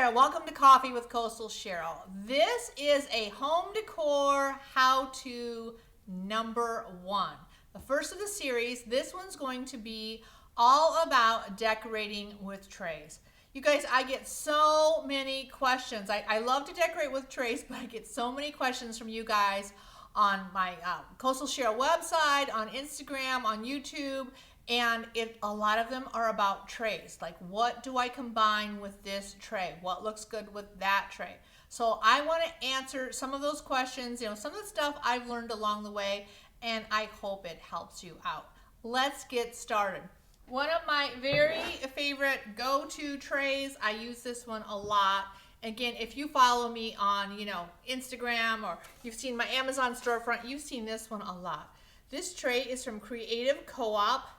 there, welcome to Coffee with Coastal Cheryl. This is a home decor how-to number 1. The first of the series. This one's going to be all about decorating with trays. You guys, I get so many questions. I love to decorate with trays, but I get so many questions from you guys on my Coastal Cheryl website, on Instagram, on YouTube, and a lot of them are about trays. Like, what do I combine with this tray? What looks good with that tray? So I want to answer some of those questions, some of the stuff I've learned along the way, and I hope it helps you out. Let's get started. One of my very favorite go-to trays, I use this one a lot. Again, if you follow me on, Instagram, or you've seen my Amazon storefront, you've seen this one a lot. This tray is from Creative Co-op.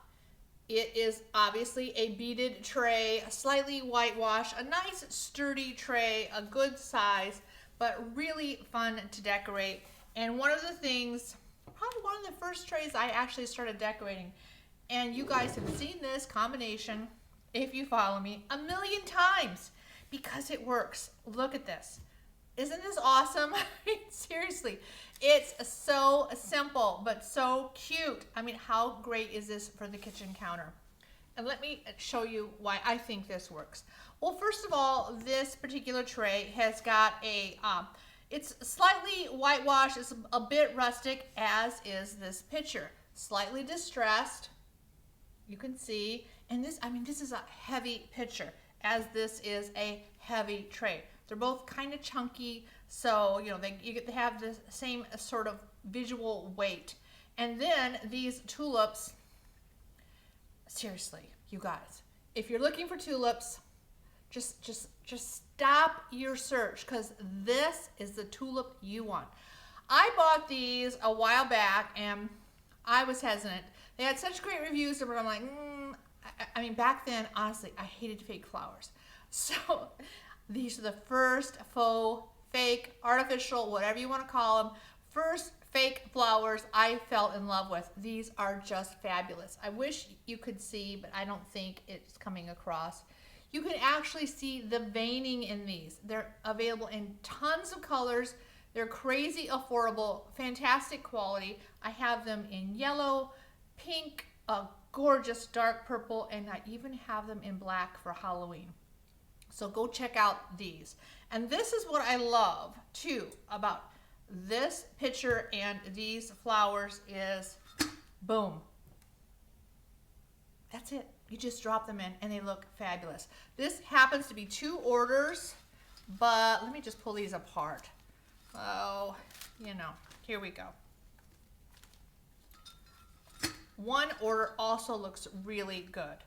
It is obviously a beaded tray, a slightly whitewashed, a nice sturdy tray, a good size, but really fun to decorate. And one of the things, probably one of the first trays I actually started decorating, and you guys have seen this combination, if you follow me, a million times because it works. Look at this. Isn't this awesome? Seriously, it's so simple, but so cute. I mean, how great is this for the kitchen counter? And let me show you why I think this works. Well, first of all, this particular tray has got it's slightly whitewashed, it's a bit rustic, as is this picture. Slightly distressed, you can see. And this is a heavy picture, as this is a heavy tray. They're both kind of chunky, so you get to have the same sort of visual weight. And then these tulips, seriously, you guys, if you're looking for tulips, just stop your search, because this is the tulip you want. I bought these a while back and I was hesitant. They had such great reviews, but I'm like, back then, honestly, I hated fake flowers. So these are the first faux, fake, artificial, whatever you want to call them, first fake flowers I fell in love with. These are just fabulous. I wish you could see, but I don't think it's coming across. You can actually see the veining in these. They're available in tons of colors. They're crazy affordable, fantastic quality. I have them in yellow, pink, a gorgeous dark purple, and I even have them in black for Halloween. So go check out these. And this is what I love too about this picture and these flowers is, boom. That's it. You just drop them in and they look fabulous. This happens to be 2 orders, but let me just pull these apart. Oh, here we go. One order also looks really good.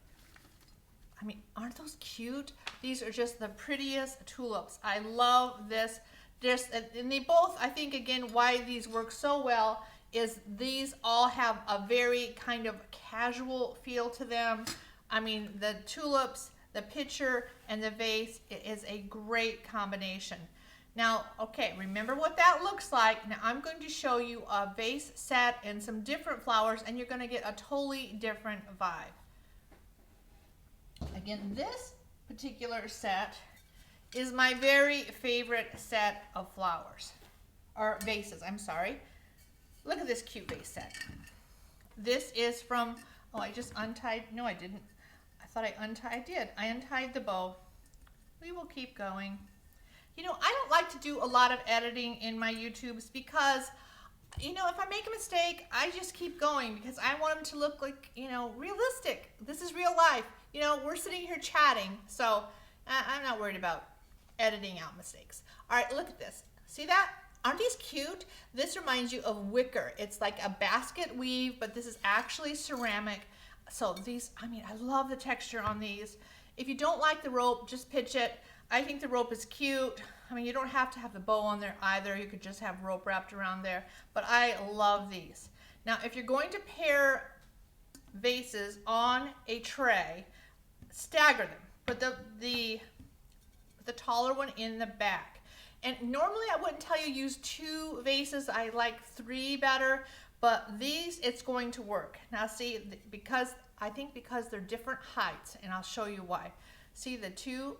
Aren't those cute? These are just the prettiest tulips. I love this. And they both, I think, again, why these work so well is these all have a very kind of casual feel to them. The tulips, the pitcher, and the vase, it is a great combination. Now, okay, remember what that looks like. Now I'm going to show you a vase set and some different flowers, and you're going to get a totally different vibe. Again, this particular set is my very favorite set of flowers, or vases, I'm sorry. Look at this cute vase set. This is from, I just untied, no I didn't. I did. I untied the bow. We will keep going. I don't like to do a lot of editing in my YouTubes because, if I make a mistake, I just keep going because I want them to look like, realistic. This is real life. We're sitting here chatting, so I'm not worried about editing out mistakes. All right, look at this. See that? Aren't these cute? This reminds you of wicker. It's like a basket weave, but this is actually ceramic. So these, I love the texture on these. If you don't like the rope, just pitch it. I think the rope is cute. You don't have to have the bow on there either. You could just have rope wrapped around there. But I love these. Now, if you're going to pair vases on a tray, stagger them. Put the taller one in the back. And normally I wouldn't tell you use 2 vases. I like 3 better. But these, it's going to work. Now see, because they're different heights, and I'll show you why. See the 2,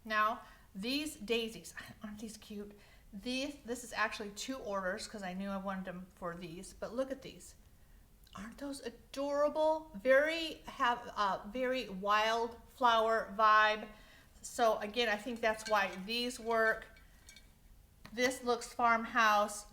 now These daisies, aren't these cute? This is actually 2 orders because I knew I wanted them for these, but look at these. Aren't those adorable? Have a very wild flower vibe. So again, I think that's why these work. This looks farmhouse.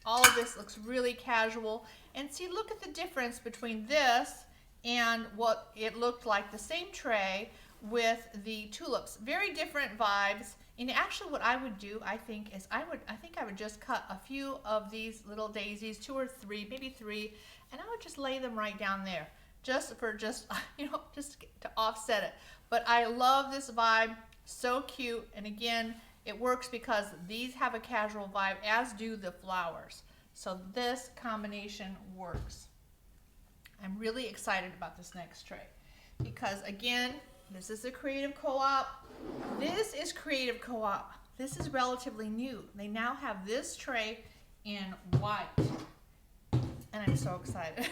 All of this looks really casual. And see, look at the difference between this and what it looked like, the same tray with the tulips. Very different vibes. And actually what I would do, I think, is I would just cut a few of these little daisies, 2 or 3, maybe 3, and I would just lay them right down there, just to offset it. But I love this vibe, so cute. And again, it works because these have a casual vibe, as do the flowers. So this combination works. I'm really excited about this next tray because again, this is a creative co-op. This is creative co-op. This is relatively new. They now have this tray in white. And I'm so excited.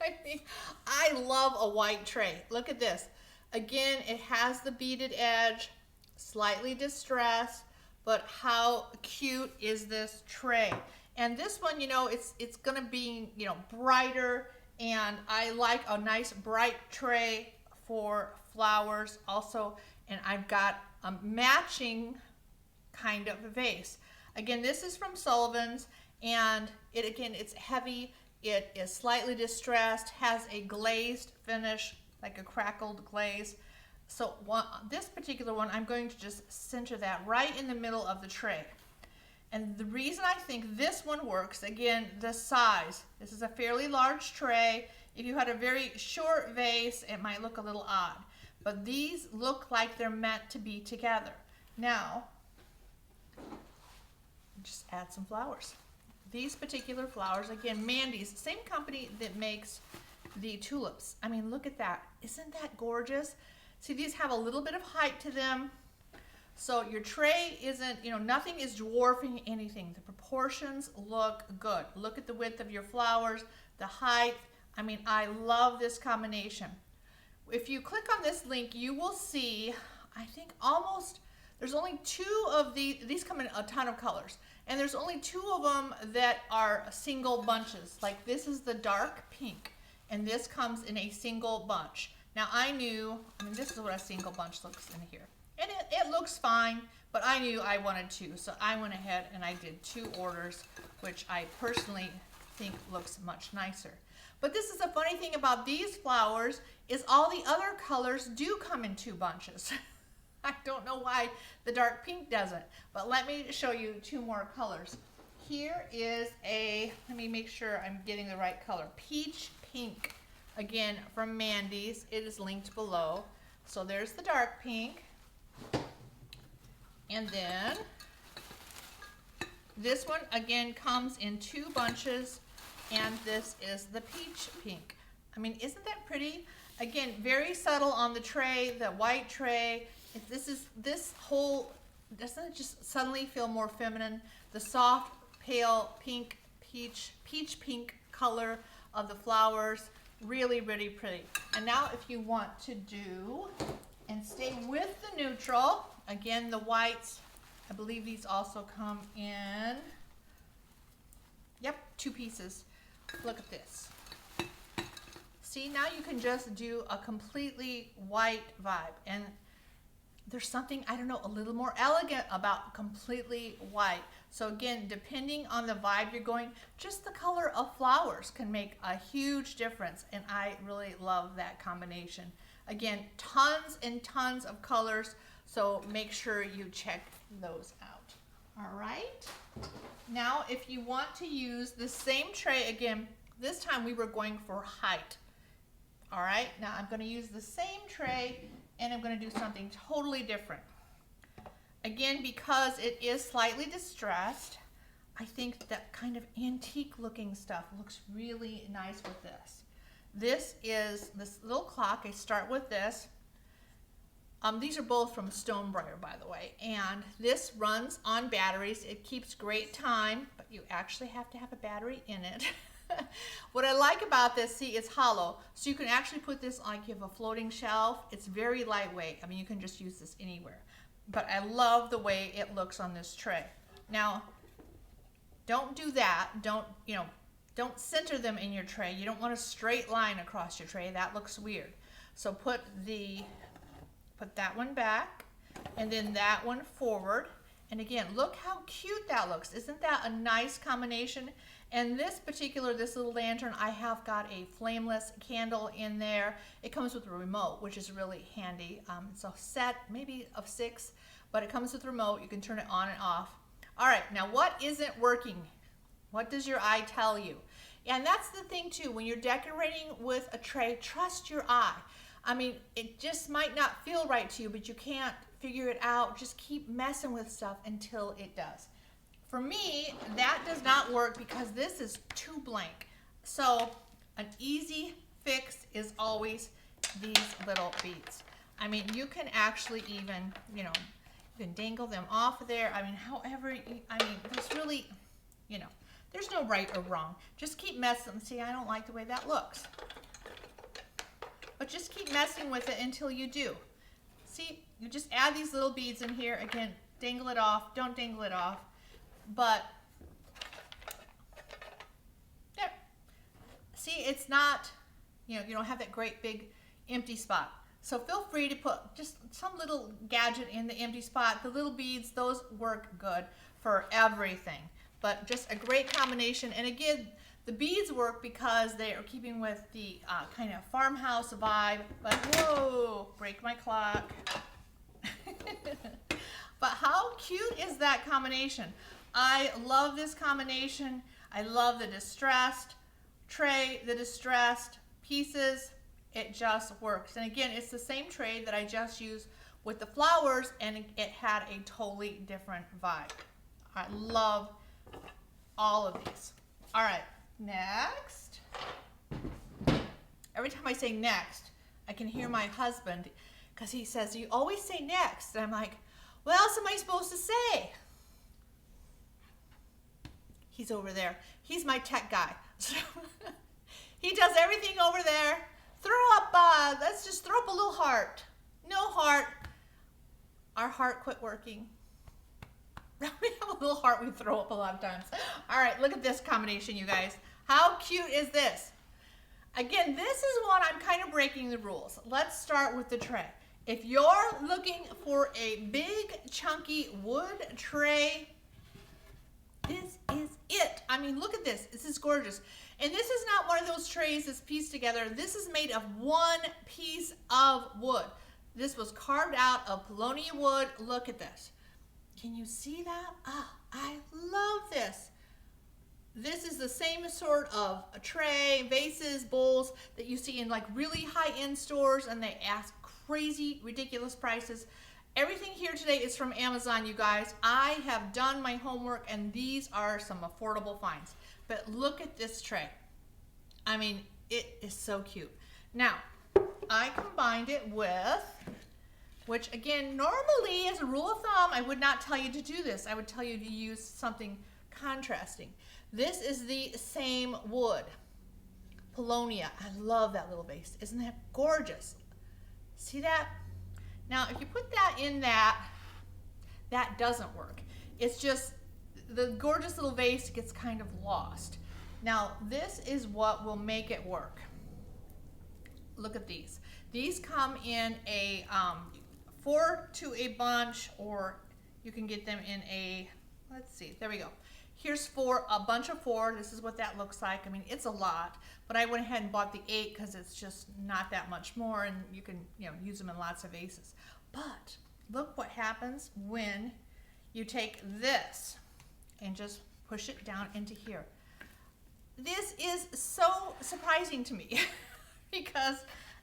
I mean, I love a white tray. Look at this. Again, it has the beaded edge, slightly distressed, but how cute is this tray? And this one, you know, it's gonna be, you know, brighter, and I like a nice bright tray for flowers also. And I've got a matching kind of vase. Again, this is from Sullivan's, and it's heavy. It is slightly distressed, has a glazed finish, like a crackled glaze. So this particular one, I'm going to just center that right in the middle of the tray. And the reason I think this one works, again, the size. This is a fairly large tray. If you had a very short vase, it might look a little odd. But these look like they're meant to be together. Now, just add some flowers. These particular flowers, again, Mandy's, same company that makes the tulips. I mean, look at that. Isn't that gorgeous? See, these have a little bit of height to them. So your tray isn't, you know, nothing is dwarfing anything. The proportions look good. Look at the width of your flowers, the height. I mean, I love this combination. If you click on this link, you will see, I think there's only 2 of these come in a ton of colors. And there's only 2 of them that are single bunches. Like this is the dark pink, and this comes in a single bunch. Now I mean, this is what a single bunch looks in here. And it looks fine, but I knew I wanted 2. So I went ahead and I did 2 orders, which I personally think looks much nicer. But this is the funny thing about these flowers is all the other colors do come in 2 bunches. I don't know why the dark pink doesn't, but let me show you 2 more colors. Here is let me make sure I'm getting the right color, peach pink, again from Mandy's. It is linked below. So there's the dark pink. And then this one again comes in 2 bunches, and this is the peach pink. I mean, isn't that pretty? Again, very subtle on the tray, the white tray. This whole, doesn't it just suddenly feel more feminine? The soft, pale pink, peach pink color of the flowers, really, really pretty. And now if you want to do, and stay with the neutral, again, the whites, I believe these also come in, yep, 2 pieces. Look at this. See, now you can just do a completely white vibe. And there's something, I don't know, a little more elegant about completely white. So again, depending on the vibe you're going, just the color of flowers can make a huge difference. And I really love that combination. Again, tons and tons of colors, so make sure you check those out. All right. Now, if you want to use the same tray, again, this time we were going for height. All right, now I'm going to use the same tray, and I'm going to do something totally different. Again, because it is slightly distressed, I think that kind of antique looking stuff looks really nice with this. This is this little clock. I start with this. These are both from Stonebriar, by the way, and this runs on batteries. It keeps great time, but you actually have to have a battery in it. What I like about this, see, it's hollow, so you can actually put this like you have a floating shelf. It's very lightweight. I mean, you can just use this anywhere. but I love the way it looks on this tray. Now, don't do that. Don't center them in your tray. You don't want a straight line across your tray. That looks weird. So put that one back, and then that one forward. And again, look how cute that looks. Isn't that a nice combination? And this little lantern, I have got a flameless candle in there. It comes with a remote, which is really handy. It's a set, maybe of 6, but it comes with a remote. You can turn it on and off. All right, now what isn't working? What does your eye tell you? And that's the thing too, when you're decorating with a tray, trust your eye. I mean, it just might not feel right to you, but you can't figure it out. Just keep messing with stuff until it does. For me, that does not work because this is too blank. So an easy fix is always these little beads. I mean, you can actually even, you can dangle them off of there. I mean, there's really, there's no right or wrong. Just keep messing. See, I don't like the way that looks. But just keep messing with it until you do. See, you just add these little beads in here. Again, dangle it off. Don't dangle it off. But, there. See, it's not, you don't have that great big empty spot. So feel free to put just some little gadget in the empty spot. The little beads, those work good for everything. But just a great combination. And again, the beads work because they are keeping with the kind of farmhouse vibe. But whoa, break my clock. But how cute is that combination? I love this combination. I love the distressed tray, the distressed pieces. It just works. And again, it's the same tray that I just used with the flowers, and it had a totally different vibe. I love all of these. All right, next. Every time I say next, I can hear my husband, because he says, you always say next. And I'm like, what else am I supposed to say? He's over there. He's my tech guy. So he does everything over there. Throw up, let's just throw up a little heart. No heart. Our heart quit working. We have a little heart we throw up a lot of times. All right, look at this combination, you guys. How cute is this? Again, this is one I'm kind of breaking the rules. Let's start with the tray. If you're looking for a big, chunky wood tray, this is it. I mean, look at this. This is gorgeous. And this is not one of those trays that's pieced together. This is made of one piece of wood. This was carved out of Polonia wood. Look at this. Can you see that? Ah, I love this. This is the same sort of a tray, vases, bowls that you see in like really high-end stores, and they ask crazy, ridiculous prices. Everything here today is from Amazon, you guys. I have done my homework, and these are some affordable finds. But look at this tray. I mean, it is so cute. Now, I combined it with, which again, normally as a rule of thumb, I would not tell you to do this. I would tell you to use something contrasting. This is the same wood, Polonia. I love that little vase. Isn't that gorgeous? See that? Now, if you put that in that doesn't work. It's just the gorgeous little vase gets kind of lost. Now, this is what will make it work. Look at these. These come in a 4 to a bunch, or you can get them in a, let's see, there we go. Here's a bunch of 4. This is what that looks like. I mean, it's a lot, but I went ahead and bought the 8 because it's just not that much more, and you can, use them in lots of vases. But look what happens when you take this and just push it down into here. This is so surprising to me because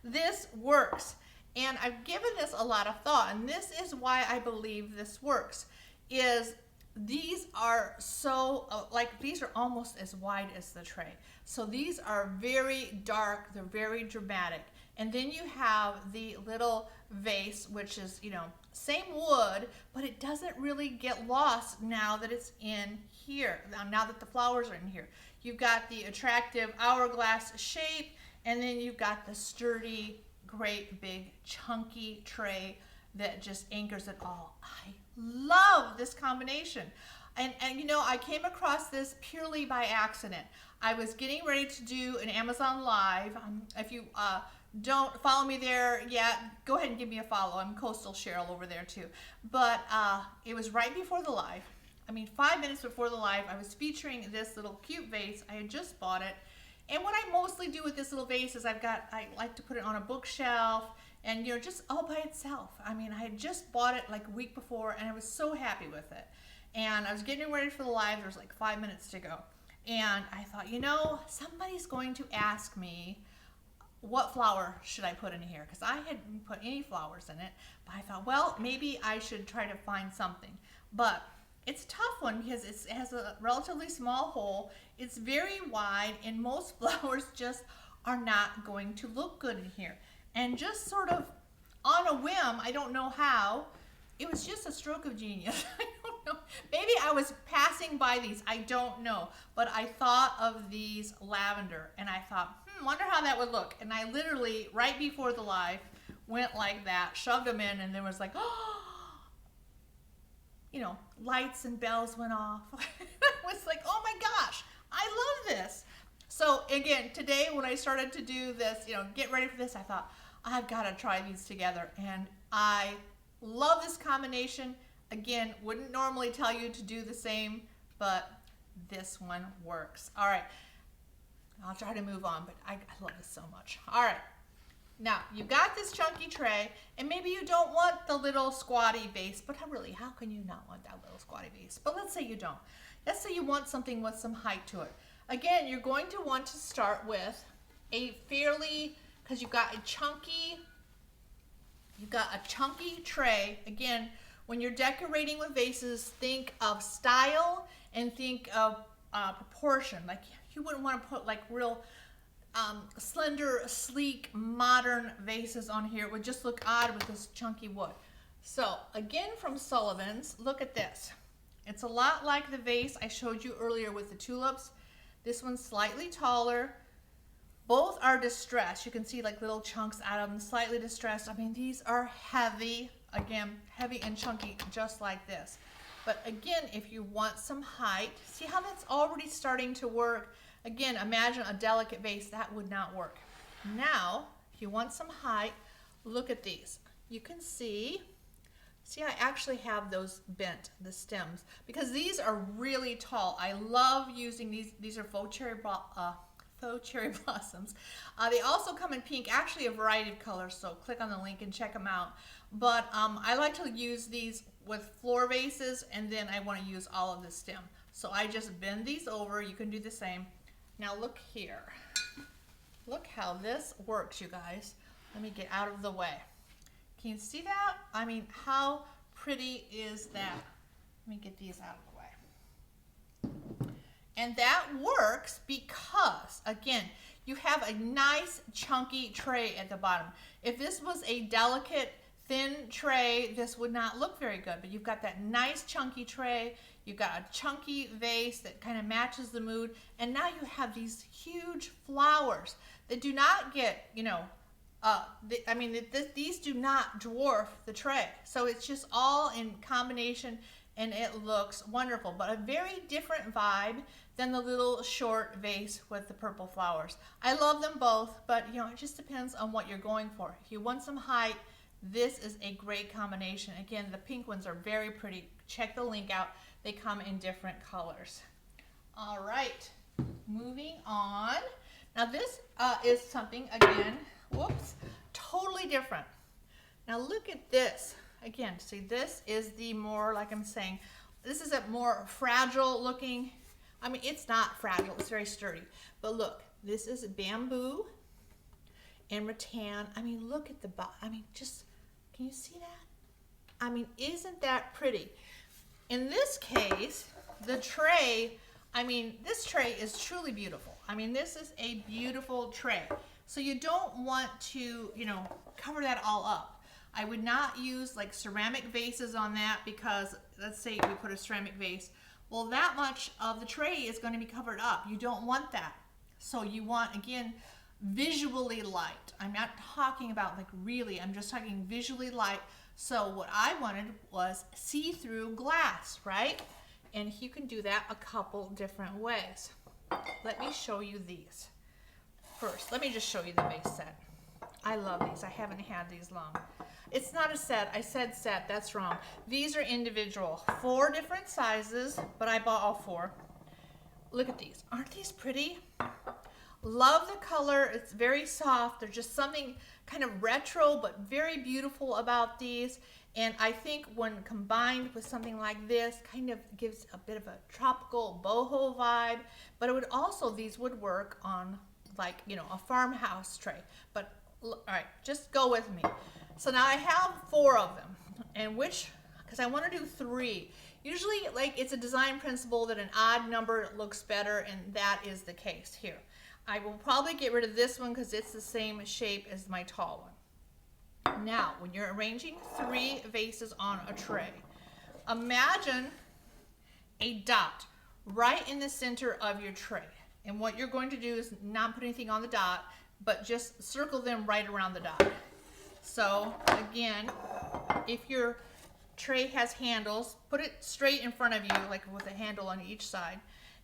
this works. And I've given this a lot of thought, and this is why I believe this works, is these are so, these are almost as wide as the tray. So these are very dark, they're very dramatic. And then you have the little vase, which is, same wood, but it doesn't really get lost now that it's in here, now that the flowers are in here. You've got the attractive hourglass shape, and then you've got the sturdy, great big chunky tray that just anchors it all. I love this combination. And you know, I came across this purely by accident. I was getting ready to do an Amazon Live. If you don't follow me there yet, go ahead and give me a follow. I'm Coastal Cheryl over there too. But it was right before the live. I mean, 5 minutes before the live, I was featuring this little cute vase. I had just bought it. And what I mostly do with this little vase is I like to put it on a bookshelf and, you know, just all by itself. I mean, I had just bought it like a week before and I was so happy with it. And I was getting ready for the live. There was like 5 minutes to go. And I thought, you know, somebody's going to ask me what flower should I put in here? Because I hadn't put any flowers in it. But I thought, well, maybe I should try to find something. But it's a tough one because it has a relatively small hole. It's very wide and most flowers just are not going to look good in here. And just sort of on a whim, I don't know how, it was just a stroke of genius. I don't know. Maybe I was passing by these. I don't know. But I thought of these lavender and I thought, wonder how that would look. And I literally, right before the live, went like that, shoved them in, and there was like, oh, you know, lights and bells went off. I was like, oh my gosh, I love this. So again, today when I started to do this, you know, get ready for this, I thought, I've got to try these together. And I love this combination. Again, wouldn't normally tell you to do the same, but this one works. All right, I'll try to move on, but I love this so much. All right. Now, you've got this chunky tray, and maybe you don't want the little squatty vase, but really, how can you not want that little squatty vase? But let's say you don't. Let's say you want something with some height to it. Again, you're going to want to start with a fairly, because you've got a chunky tray. Again, when you're decorating with vases, think of style and think of proportion. Like, you wouldn't want to put like real slender, sleek, modern vases on here. It would just look odd with this chunky wood. So again, from Sullivan's, look at this. It's a lot like the vase I showed you earlier with the tulips. This one's slightly taller. Both are distressed. You can see like little chunks out of them, slightly distressed. I mean, these are heavy, again, heavy and chunky, just like this. But again, if you want some height, see how that's already starting to work? Again, imagine a delicate vase, that would not work. Now, if you want some height, look at these. You can see I actually have those bent, the stems, because these are really tall. I love using these. These are faux cherry blossoms. They also come in pink, actually a variety of colors, so click on the link and check them out. But I like to use these with floor vases, and then I want to use all of the stem. So I just bend these over. You can do the same. Now look here. Look how this works, you guys. Let me get out of the way. Can you see that? I mean, how pretty is that? Let me get these out of the way. And that works because, again, you have a nice chunky tray at the bottom. If this was a delicate, thin tray, this would not look very good, but you've got that nice chunky tray. You've got a chunky vase that kind of matches the mood, and now you have these huge flowers that do not get, you know, these do not dwarf the tray. So it's just all in combination, and it looks wonderful, but a very different vibe than the little short vase with the purple flowers. I love them both, but you know, it just depends on what you're going for. If you want some height, this is a great combination. Again, the pink ones are very pretty. Check the link out. They come in different colors. All right, moving on. Now this is something, again, whoops, totally different. Now look at this. Again, see, this is the more, like I'm saying, this is a more fragile looking. I mean, it's not fragile, it's very sturdy. But look, this is bamboo and rattan. I mean, look at the bottom. I mean, just, can you see that? I mean, isn't that pretty? In this case, the tray, I mean, this tray is truly beautiful. I mean, this is a beautiful tray. So you don't want to, you know, cover that all up. I would not use like ceramic vases on that because let's say we put a ceramic vase. Well, that much of the tray is going to be covered up. You don't want that. So you want, again, visually light. I'm not talking about like really, I'm just talking visually light. So what I wanted was see-through glass, right? And you can do that a couple different ways. Let me show you these. First, let me just show you the vase set. I love these. I haven't had these long. It's not a set. I said set. That's wrong. These are individual. 4 different sizes, but I bought all 4. Look at these. Aren't these pretty? Love the color. It's very soft. There's just something kind of retro but very beautiful about these. And I think when combined with something like this, kind of gives a bit of a tropical boho vibe. But it would also, these would work on like, you know, a farmhouse tray. But all right, just go with me. So now I have 4 of them. And because I want to do 3. Usually, like, it's a design principle that an odd number looks better, and that is the case here. I will probably get rid of this one because it's the same shape as my tall one. Now, when you're arranging 3 vases on a tray, imagine a dot right in the center of your tray. And what you're going to do is not put anything on the dot, but just circle them right around the dot. So again, if your tray has handles, put it straight in front of you, like with a handle on each side,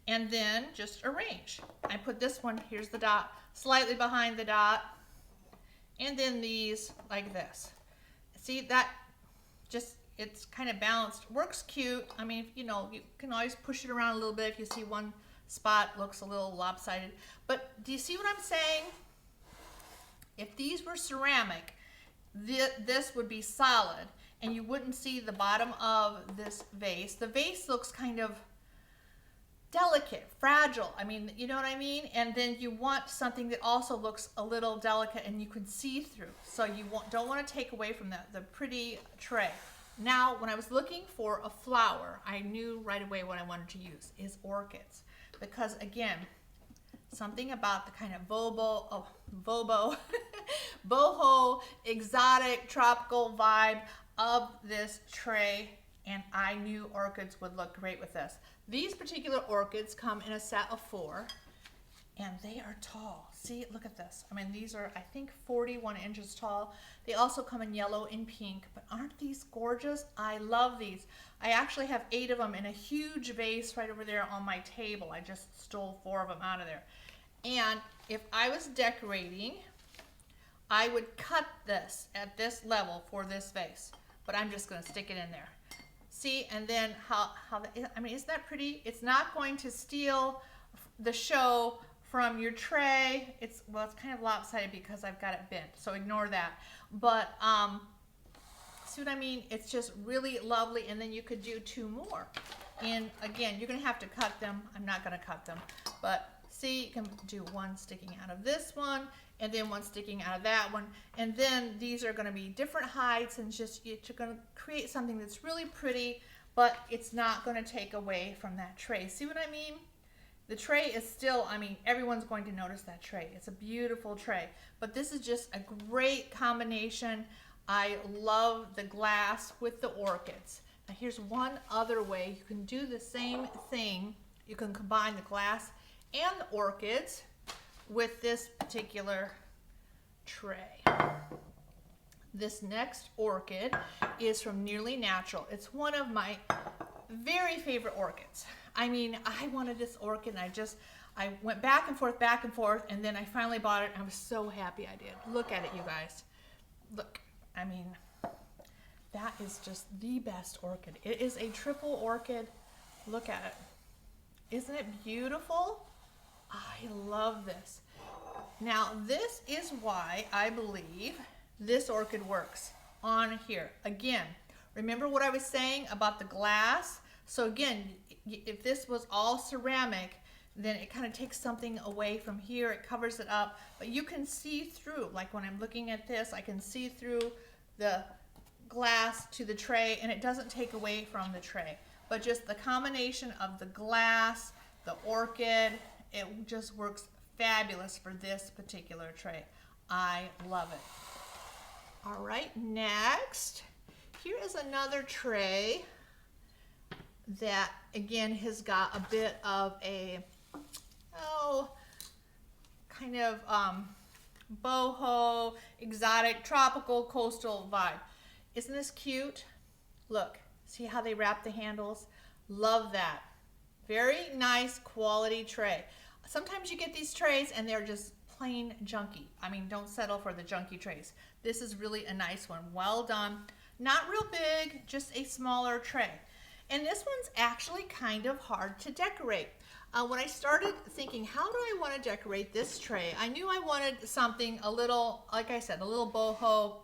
and then just arrange. I put this one, here's the dot, slightly behind the dot, and then these like this. See, that just, it's kind of balanced, works cute. I mean, you know, you can always push it around a little bit if you see one spot looks a little lopsided. But do you see what I'm saying? If these were ceramic, this would be solid, and you wouldn't see the bottom of this vase. The vase looks kind of delicate, fragile. I mean, you know what I mean? And then you want something that also looks a little delicate and you can see through. So you don't want to take away from the pretty tray. Now, when I was looking for a flower, I knew right away what I wanted to use is orchids. Because again, something about the kind of boho, exotic, tropical vibe of this tray, and I knew orchids would look great with this. These particular orchids come in a set of 4, and they are tall. See, look at this. I mean, these are, I think, 41 inches tall. They also come in yellow and pink, but aren't these gorgeous? I love these. I actually have 8 of them in a huge vase right over there on my table. I just stole 4 of them out of there. And if I was decorating, I would cut this at this level for this vase, but I'm just going to stick it in there. See, and then I mean, isn't that pretty? It's not going to steal the show from your tray. Well, it's kind of lopsided because I've got it bent, so ignore that. But see what I mean? It's just really lovely, and then you could do 2 more. And again, you're going to have to cut them. I'm not going to cut them, but see, you can do one sticking out of this one, and then one sticking out of that one. And then these are going to be different heights, and just you're going to create something that's really pretty, but it's not going to take away from that tray. See what I mean? The tray is still, I mean, everyone's going to notice that tray. It's a beautiful tray, but this is just a great combination. I love the glass with the orchids. Now here's one other way you can do the same thing. You can combine the glass and the orchids with this particular tray. This next orchid is from Nearly Natural. It's one of my very favorite orchids. I mean, I wanted this orchid, and I went back and forth, and then I finally bought it, and I was so happy I did. Look at it, you guys. Look, I mean, that is just the best orchid. It is a triple orchid. Look at it. Isn't it beautiful? I love this. Now, this is why I believe this orchid works on here. Again, remember what I was saying about the glass? So again, if this was all ceramic, then it kind of takes something away from here. It covers it up, but you can see through. Like when I'm looking at this, I can see through the glass to the tray, and it doesn't take away from the tray. But just the combination of the glass, the orchid, it just works fabulous for this particular tray. I love it. All right, next, here is another tray that, again, has got a bit of a, kind of boho, exotic, tropical, coastal vibe. Isn't this cute? Look, see how they wrap the handles? Love that. Very nice quality tray. Sometimes you get these trays and they're just plain junky. I mean, don't settle for the junky trays. This is really a nice one. Well done. Not real big, just a smaller tray. And this one's actually kind of hard to decorate. When I started thinking, how do I want to decorate this tray? I knew I wanted something a little, like I said, a little boho,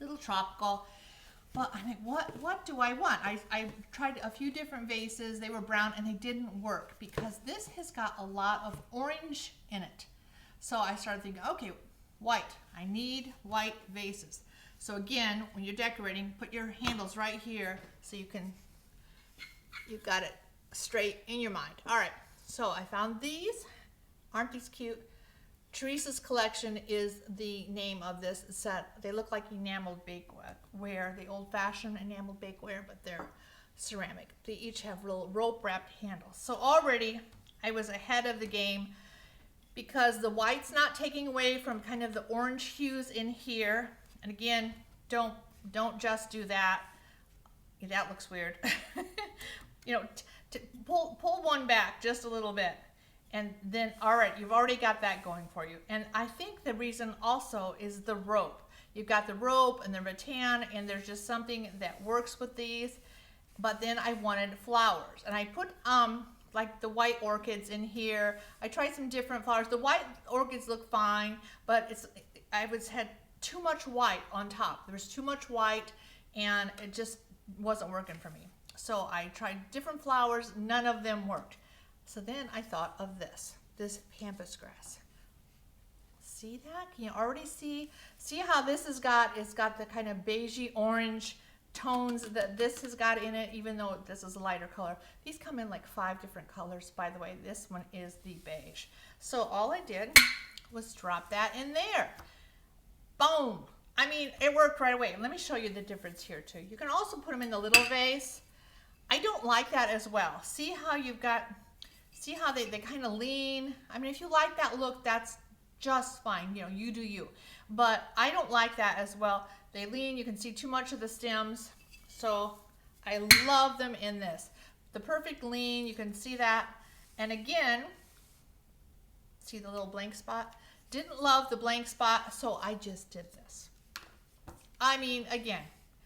little tropical. But I mean, what do I want? I tried a few different vases. They were brown and they didn't work because this has got a lot of orange in it. So I started thinking, okay, white. I need white vases. So again, when you're decorating, put your handles right here so you've got it straight in your mind. All right, so I found these. Aren't these cute? Teresa's Collection is the name of this set. They look like enameled bakeware, the old-fashioned enameled bakeware, but they're ceramic. They each have little rope-wrapped handles. So already I was ahead of the game because the white's not taking away from kind of the orange hues in here. And again, don't just do that. That looks weird. You know, pull one back just a little bit. And then, all right, you've already got that going for you. And I think the reason also is the rope. You've got the rope and the rattan, and there's just something that works with these. But then I wanted flowers. And I put like the white orchids in here. I tried some different flowers. The white orchids look fine, but I had too much white on top. There was too much white, and it just wasn't working for me. So I tried different flowers. None of them worked. So then I thought of this pampas grass. See that? Can you already see how this it's got the kind of beigey orange tones that this has got in it, even though this is a lighter color. These come in like 5 different colors, by the way. This one is the beige. So all I did was drop that in there. Boom. I mean, it worked right away. Let me show you the difference here too. You can also put them in the little vase. I don't like that as well. See how they kind of lean? I mean, if you like that look, that's just fine. You know, you do you. But I don't like that as well. They lean. You can see too much of the stems. So I love them in this. The perfect lean. You can see that. And again, see the little blank spot? Didn't love the blank spot, so I just did this. I mean, again,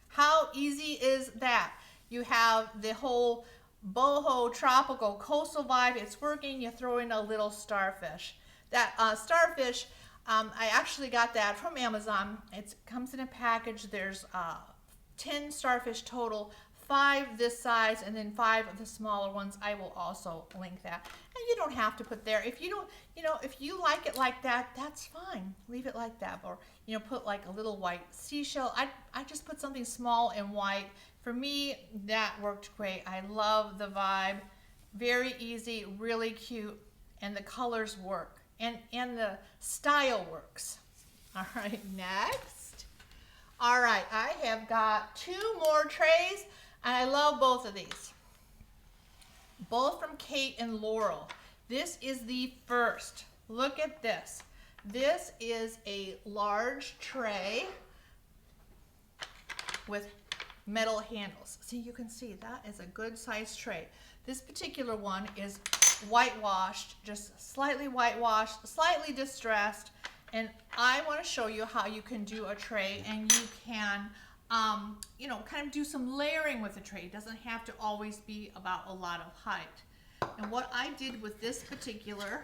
how easy is that? You have the whole boho tropical coastal vibe. It's working. You throw in a little starfish. That starfish, I actually got that from Amazon. It comes in a package. There's 10 starfish total, 5 this size, and then 5 of the smaller ones. I will also link that. And you don't have to put there. If you don't, if you like it like that, that's fine. Leave it like that. Or, put like a little white seashell. I just put something small and white. For me, that worked great. I love the vibe. Very easy, really cute, and the colors work. And the style works. All right, next. All right, I have got 2 more trays, and I love both of these. Both from Kate and Laurel. This is the first. Look at this. This is a large tray with metal handles. See, you can see that is a good sized tray. This particular one is whitewashed, just slightly whitewashed, slightly distressed, and I want to show you how you can do a tray, and you can kind of do some layering with the tray. It doesn't have to always be about a lot of height. And what I did with this particular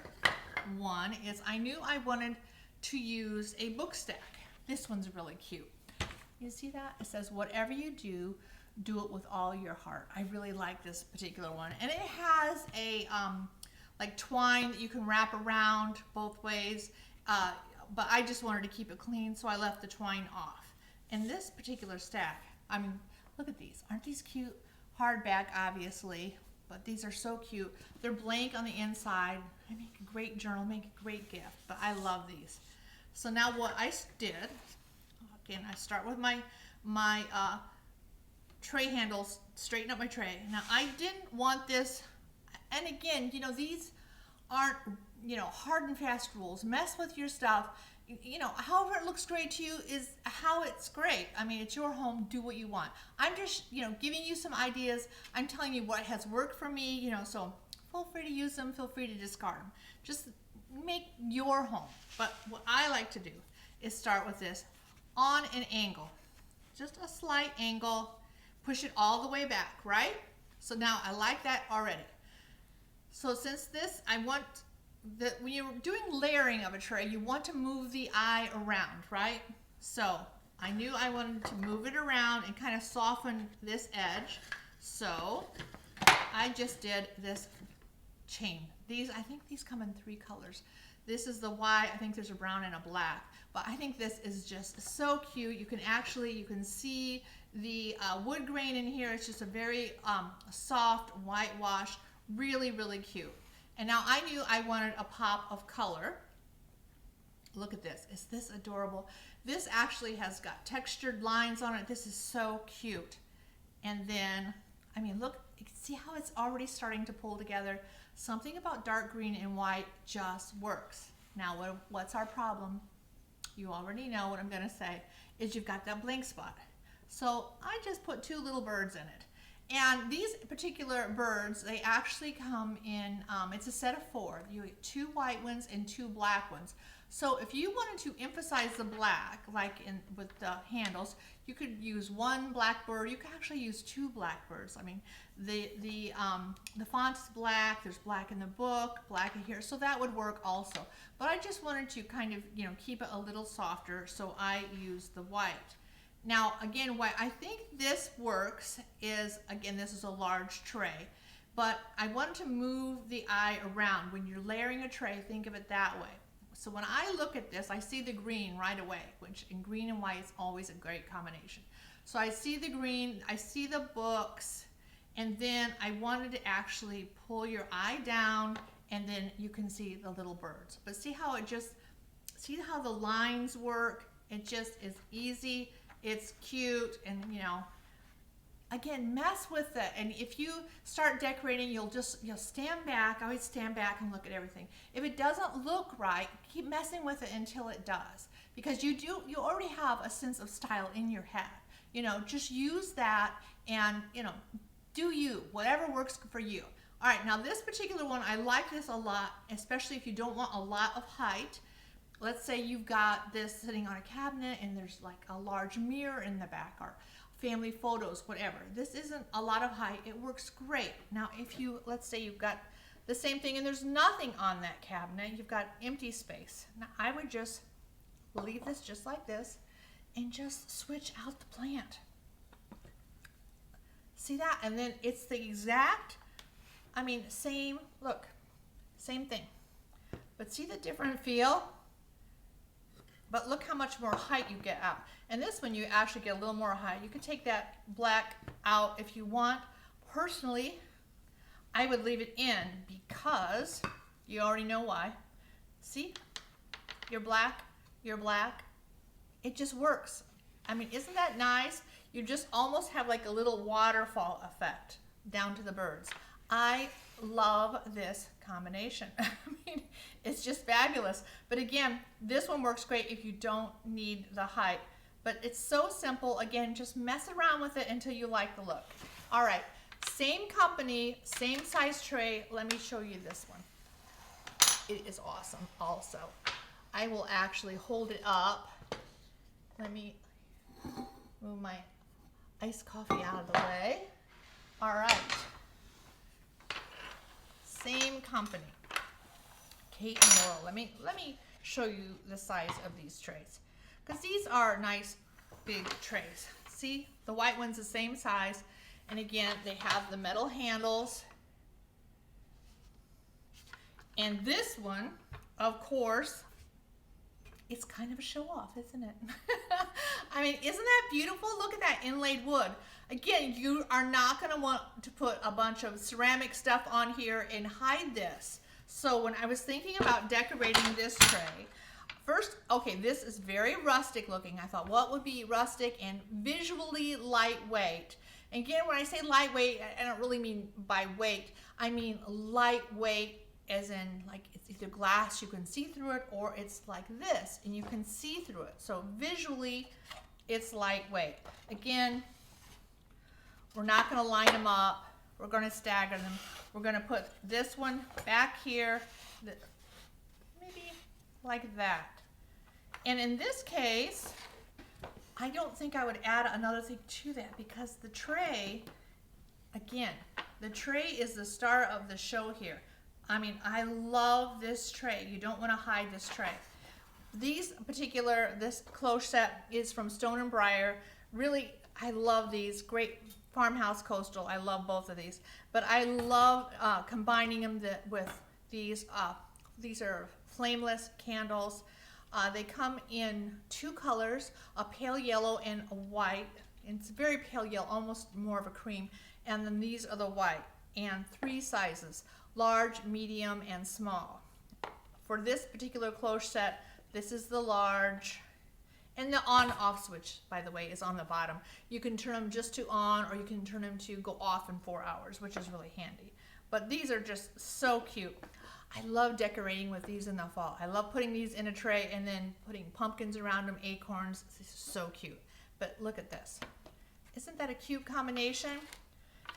one is I knew I wanted to use a book stack. This one's really cute. You see that? It says, whatever you do, do it with all your heart. I really like this particular one. And it has a like twine that you can wrap around both ways. But I just wanted to keep it clean, so I left the twine off. And this particular stack, I mean, look at these. Aren't these cute? Hardback, obviously, but these are so cute. They're blank on the inside. They make a great journal, make a great gift, but I love these. So now what I did, again, I start with my tray handles, straighten up my tray. Now I didn't want this, and again, these aren't, hard and fast rules. Mess with your stuff. you know, however it looks great to you is how it's great. I mean, it's your home, do what you want. I'm just, you know, giving you some ideas. I'm telling you what has worked for me, you know, so feel free to use them, feel free to discard them. Just make your home. But what I like to do is start with this on an angle. Just a slight angle, push it all the way back, right? So now I like that already. So since this, I want that when you're doing layering of a tray, you want to move the eye around, right? So I knew I wanted to move it around and kind of soften this edge. So I just did this chain. These, I think these come in 3 colors. This is the white, I think there's a brown and a black, but I think this is just so cute. You can actually, you can see the wood grain in here. It's just a very soft whitewash, really, really cute. And now I knew I wanted a pop of color. Look at this. Is this adorable? This actually has got textured lines on it. This is so cute. And then, I mean, look, you can see how it's already starting to pull together. Something about dark green and white just works. Now, what's our problem? You already know what I'm going to say, is you've got that blank spot. So I just put 2 little birds in it. And these particular birds, they actually come in, it's a set of 4. You get 2 white ones and 2 black ones. So if you wanted to emphasize the black, like with the handles, you could use 1 black bird. You could actually use 2 black birds. I mean, the font is black. There's black in the book, black in here. So that would work also. But I just wanted to kind of, you know, keep it a little softer. So I used the white. Now, again, why I think this works is, again, this is a large tray, but I want to move the eye around. When you're layering a tray, think of it that way. So when I look at this, I see the green right away, which in green and white is always a great combination. So I see the green, I see the books, and then I wanted to actually pull your eye down, and then you can see the little birds. But see how it just, see how the lines work? It just is easy. It's cute, and you know, again, mess with it. And if you start decorating, you'll stand back. I always stand back and look at everything. If it doesn't look right, keep messing with it until it does, because you already have a sense of style in your head. You know, just use that, and you know, do you, whatever works for you. All right, now this particular one, I like this a lot, especially if you don't want a lot of height. Let's say you've got this sitting on a cabinet and there's like a large mirror in the back, or family photos, whatever. This isn't a lot of height. It works great. Now, if you, let's say you've got the same thing and there's nothing on that cabinet, you've got empty space. Now, I would just leave this just like this and just switch out the plant. See that? And then it's the exact, I mean, same, look, same thing. But see the different feel? But look how much more height you get out. And this one, you actually get a little more height. You could take that black out if you want. Personally, I would leave it in because you already know why. See? You're black. It just works. I mean, isn't that nice? You just almost have like a little waterfall effect down to the birds. I love this combination. I mean, it's just fabulous. But again, this one works great if you don't need the height. But it's so simple. Again, just mess around with it until you like the look. All right, same company, same size tray. Let me show you this one. It is awesome also. I will actually hold it up. Let me move my iced coffee out of the way. All right. Same company, Kate and Laurel. Let me show you the size of these trays, because these are nice big trays. See, the white one's the same size, and again, they have the metal handles. And this one, of course, it's kind of a show off, isn't it? I mean, isn't that beautiful? Look at that inlaid wood. Again, you are not going to want to put a bunch of ceramic stuff on here and hide this. So when I was thinking about decorating this tray, first, okay, this is very rustic looking. I thought, what would be rustic and visually lightweight? Again, when I say lightweight, I don't really mean by weight. I mean lightweight as in like it's either glass, you can see through it, or it's like this and you can see through it. So visually it's lightweight. Again, we're not going to line them up. We're going to stagger them. We're going to put this one back here, maybe like that. And in this case, I don't think I would add another thing to that because the tray, again, the tray is the star of the show here. I mean, I love this tray. You don't want to hide this tray. This cloche set is from Stone and Briar. Really, I love these. Great farmhouse coastal. I love both of these. But I love combining them with these. These are flameless candles. They come in two colors, a pale yellow and a white. It's very pale yellow, almost more of a cream. And then these are the white. And 3 sizes, large, medium, and small. For this particular cloche set, this is the large. And the on-off switch, by the way, is on the bottom. You can turn them just to on, or you can turn them to go off in 4 hours, which is really handy. But these are just so cute. I love decorating with these in the fall. I love putting these in a tray and then putting pumpkins around them, acorns. This is so cute. But look at this. Isn't that a cute combination?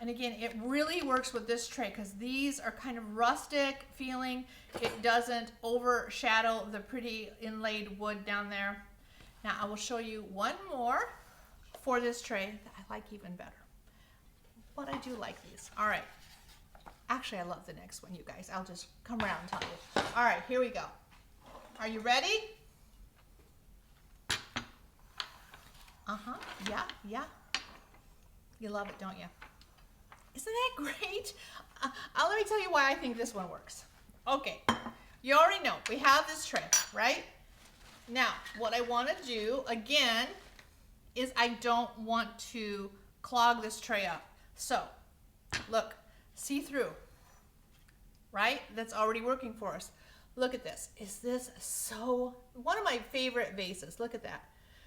And again, it really works with this tray because these are kind of rustic feeling. It doesn't overshadow the pretty inlaid wood down there. Now I will show you one more for this tray that I like even better. But I do like these. All right. Actually, I love the next one, you guys. I'll just come around and tell you. All right, here we go. Are you ready? Yeah. You love it, don't you? Isn't that great? Let me tell you why I think this one works. Okay, you already know we have this tray, right? Now, what I want to do, again, is I don't want to clog this tray up. So, look. See through, right? That's already working for us. Look at this. Is this so, one of my favorite vases. Look at that.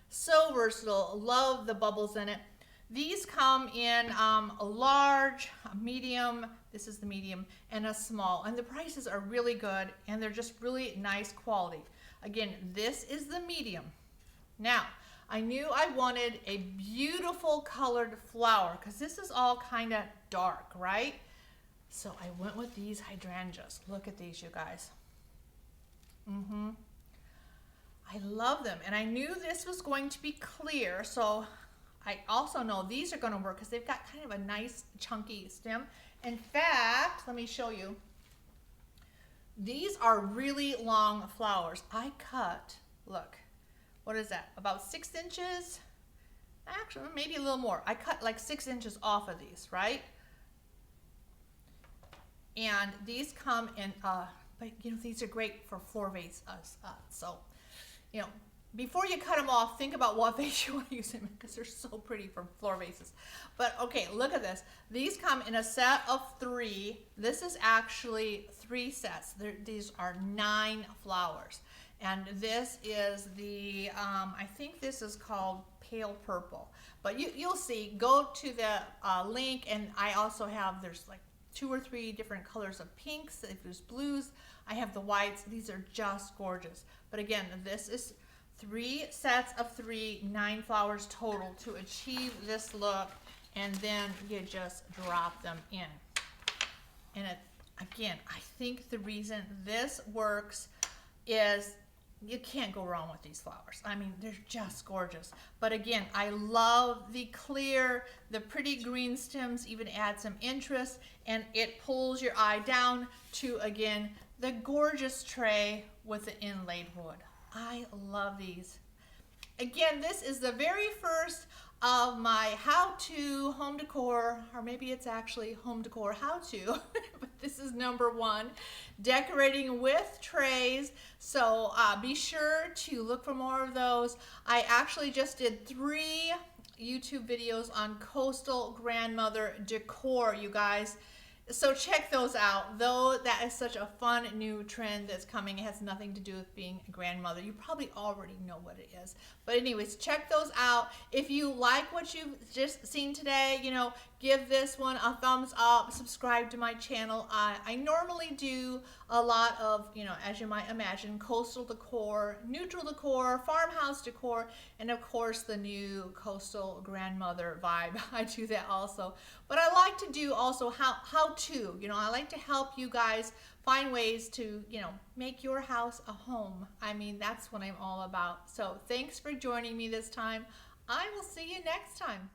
So versatile. Love the bubbles in it. These come in a large, a medium, this is the medium, and a small. And the prices are really good, and they're just really nice quality. Again, this is the medium. Now, I knew I wanted a beautiful colored flower because this is all kind of dark, right? So I went with these hydrangeas. Look at these, you guys. I love them. And I knew this was going to be clear. So I also know these are going to work because they've got kind of a nice chunky stem. In fact, let me show you. These are really long flowers. I cut, look, what is that? About 6 inches? Actually, maybe a little more. I cut like 6 inches off of these, right? And these come in, but you know, these are great for floor vases. So, you know, before you cut them off, think about what vase you want to use them in because they're so pretty for floor vases. But okay, look at this. These come in a set of 3. This is actually 3 sets. These are 9 flowers. And this is the, I think this is called pale purple. But you'll see, go to the link, and I also have, there's like 2 or 3 different colors of pinks. If there's blues, I have the whites. These are just gorgeous. But again, this is 3 sets of 3, 9 flowers total to achieve this look. And then you just drop them in. And again, I think the reason this works is you can't go wrong with these flowers. I mean, they're just gorgeous. But again, I love the clear, the pretty green stems even add some interest, and it pulls your eye down to, again, the gorgeous tray with the inlaid wood. I love these. Again, this is the very first of my how-to home decor, or maybe it's actually home decor how-to, but this is number 1, decorating with trays. So be sure to look for more of those. I actually just did 3 YouTube videos on coastal grandmother decor, you guys. So check those out. Though that is such a fun new trend that's coming. It has nothing to do with being a grandmother. You probably already know what it is. But anyways, check those out. If you like what you've just seen today, you know, give this one a thumbs up. Subscribe to my channel. I normally do a lot of, you know, as you might imagine, coastal decor, neutral decor, farmhouse decor, and of course the new coastal grandmother vibe. I do that also. But I like to do also how to, you know, I like to help you guys find ways to, you know, make your house a home. I mean, that's what I'm all about. So thanks for joining me this time. I will see you next time.